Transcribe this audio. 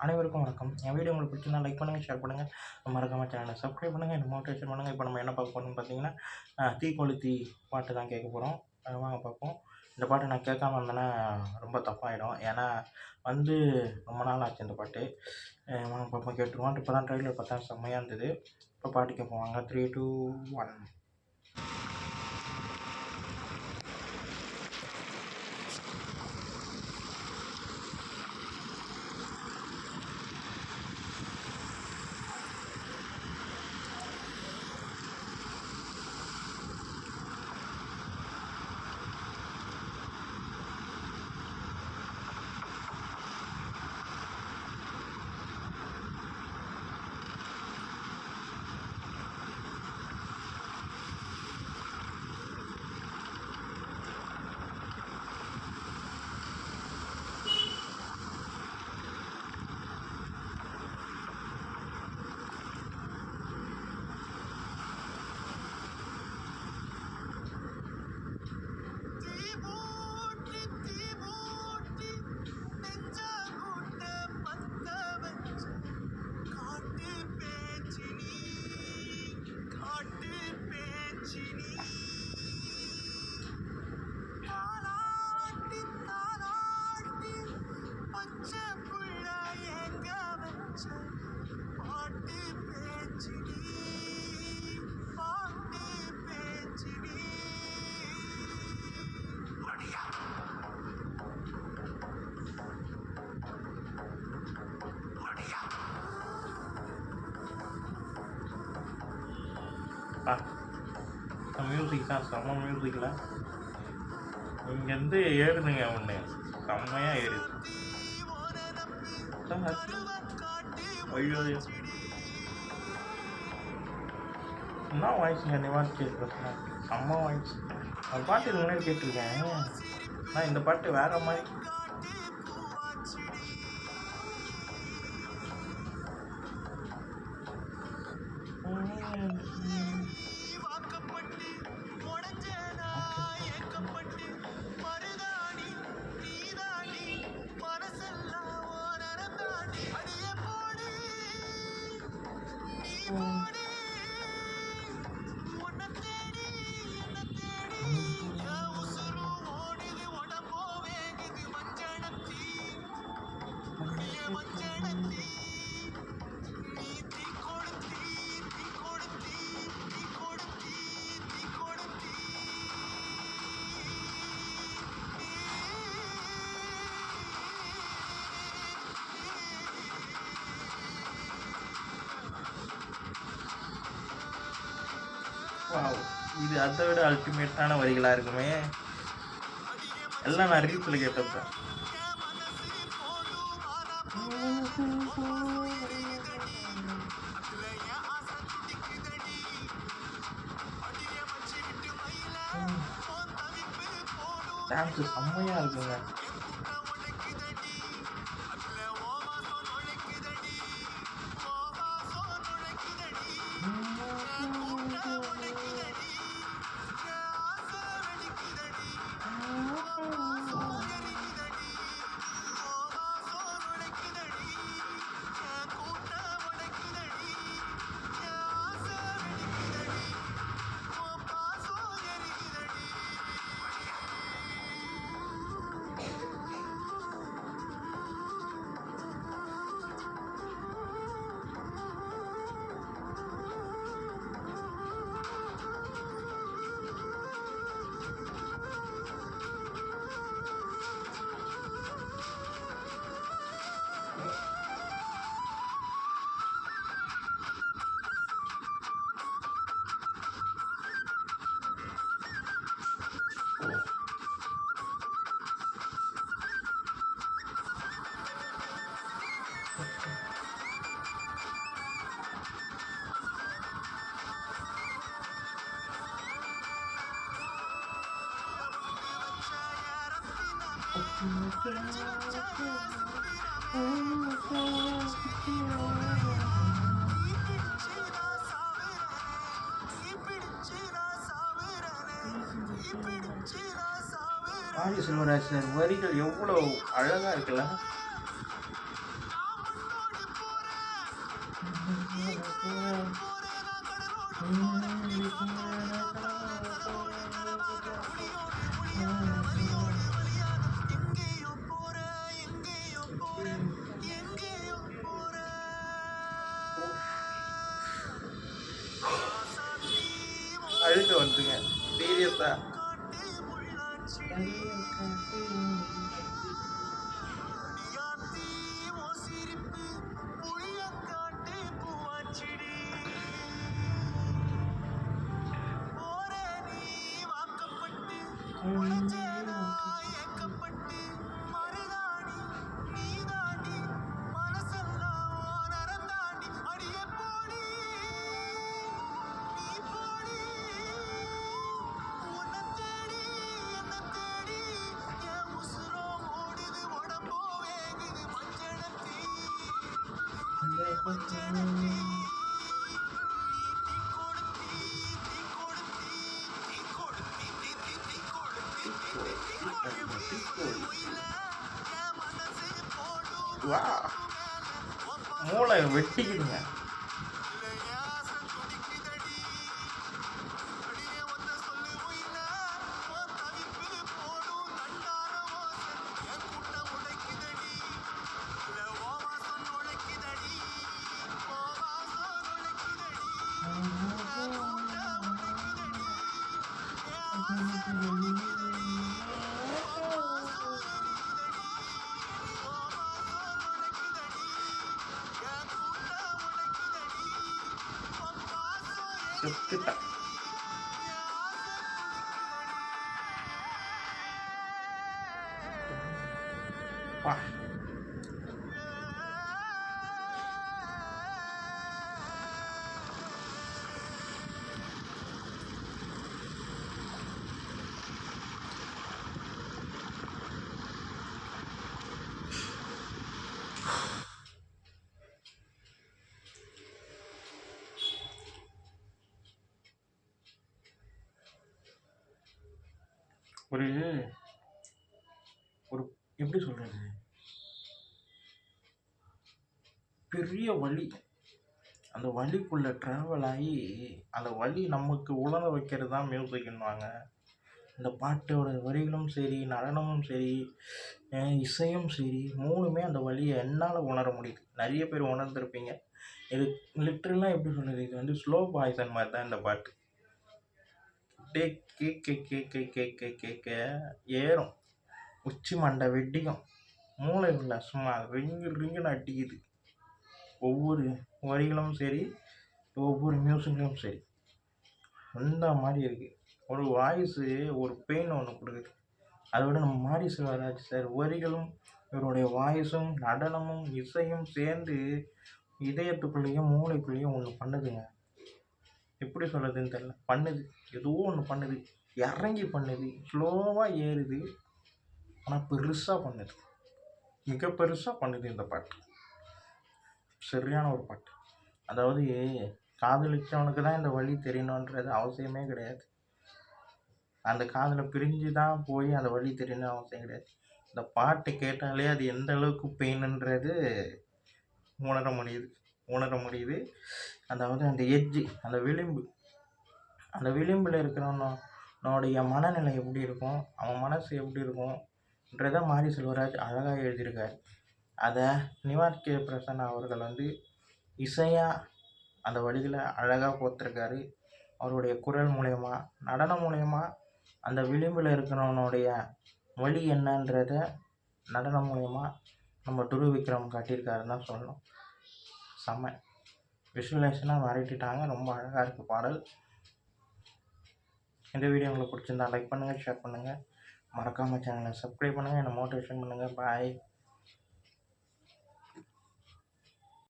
அனைவருக்கும் வணக்கம். என் வீடியோ உங்களுக்கு பிடிச்சிருந்தா லைக் பண்ணுங்கள், ஷேர் பண்ணுங்கள், மறக்காம சேனலை சப்ஸ்கிரைப் பண்ணுங்கள், என்ன மோட்டிவேஷன் பண்ணுங்கள். இப்போ நம்ம என்ன பார்க்க போகிறோம்னு பார்த்தீங்கன்னா, தீ கொளுத்தி பாட்டு தான் கேட்க போகிறோம். வாங்க பார்ப்போம். இந்த பாட்டு நான் கேட்காம இருந்தேன்னா ரொம்ப தப்பாகிடும். ஏன்னா ரொம்ப நாள் ஆச்சு இந்த பாட்டு. வாங்க பார்ப்போம், கேட்டுருவோம். இப்போ தான் ட்ரெயிலர் பார்த்தா செம்மையாக இருந்தது. இப்போ பாட்டு கேட்போம் வாங்க. 3, 2, 1. மியூசிக் தான் செம்ம மியூசிக்கில் இங்கேருந்து ஏறுதுங்க ஒன்று செம்மையாக ஏறுது. ஐயோ என்ன வாய்ஸுங்க இந்த வாய்ஸ் கேட்குறதுங்க செம்ம வாய்ஸ். அந்த பாட்டு இது முன்னாடி கேட்டிருக்கேன். ஆனால் இந்த பாட்டு வேற மாதிரி. இது அதை விட அல்டிமேட்டான வரிகளாக இருக்குமே. எல்லாம் நான் ரீல்ஸில் கேட்டப்பேன். டான்ஸு செம்மையாக இருக்குங்க. ஆதி செல்வராஜ் சார் வரிகள் எவ்வளோ அழகாக இருக்குல்ல. அழுக வந்துங்க சீரியஸா. மூளை வெட்டிக்குதுங்க. செத்துட்டேன். வா ஒரு ஒரு எப்படி சொல்றது, பெரிய வலி. அந்த வலிக்குள்ள ட்ராவல் ஆகி அந்த வலி நமக்கு உணர வைக்கிறது தான் மியூசிக்னுவாங்க. இந்த பாட்டோட வரிகளும் சரி, நடனமும் சரி, இசையும் சரி, மூணுமே அந்த வலியை என்னால் உணர முடியுது. நிறைய பேர் உணர்ந்திருப்பீங்க. இது லிட்ரலாக எப்படி சொல்கிறது, இது வந்து ஸ்லோ பாய்சன் மாதிரி தான் இந்த பாட்டு. அப்படியே கேட்க கேட்க கேட்க கேட்க ஏறும், உச்சி மண்டை வெட்டிக்கும், மூளை உள்ள சும்மா ரிங்கு ரிங்குன்னு அடிக்குது. ஒவ்வொரு வரிகளும் சரி, ஒவ்வொரு மியூசிக்கும் சரி, அந்த மாதிரி இருக்குது. ஒரு வாய்ஸு ஒரு பெயின் ஒன்று கொடுக்குது. அதை விட நம்ம மாரி செல்வராஜ் சார் வரிகளும் இவருடைய வாய்ஸும் நடனமும் இசையும் சேர்ந்து இதயத்துக்குள்ளேயும் மூளைக்குள்ளேயும் ஒன்று பண்ணுதுங்க. எப்படி சொல்கிறதுன்னு தெரில, பண்ணுது, ஏதோ ஒன்று பண்ணுது, இறங்கி பண்ணுது, ஸ்லோவாக ஏறுது, ஆனால் பெருசாக பண்ணுது, மிக பெருசாக பண்ணுது இந்த பாட்டு. சரியான ஒரு பாட்டு. அதாவது காதலிச்சவனுக்கு தான் இந்த வழி தெரியணுன்றது அவசியமே கிடையாது. அந்த காதலை பிரிஞ்சு தான் போய் அந்த வழி தெரியணும்னு அவசியம் கிடையாது. இந்த பாட்டு கேட்டாலே அது எந்த அளவுக்கு பெயினுன்றது உணர முடியுது. அதாவது அந்த எட்ஜு, அந்த விளிம்பு, அந்த விளிம்பில் இருக்கிறவனுடைய மனநிலை எப்படி இருக்கும், அவன் மனசு எப்படி இருக்கும்ன்றதை மாரி செல்வராஜ் அழகாக எழுதியிருக்காரு. அதை நிவாஸ் கே பிரசன்னா அவர்கள் வந்து இசையாக அந்த வழிகளை அழகாக கோர்த்துருக்காரு. அவருடைய குரல் மூலயமா, நடனம் மூலயமா அந்த விளிம்பில் இருக்கிறவனுடைய வழி என்னன்றத நடனம் மூலயமா நம்ம துருவ விக்ரம் காட்டியிருக்காருன்னு தான் சொல்லணும். செம்ம விஷுவலைசேஷனாக மிரட்டிட்டாங்க. ரொம்ப அழகாக இருக்குது பாடல். இந்த வீடியோ உங்களுக்கு பிடிச்சிருந்தா லைக் பண்ணுங்கள், ஷேர் பண்ணுங்கள், மறக்காமல் சேனலை சப்ஸ்கிரைப் பண்ணுங்கள், என்னை மோட்டிவேஷன் பண்ணுங்கள். பாய்.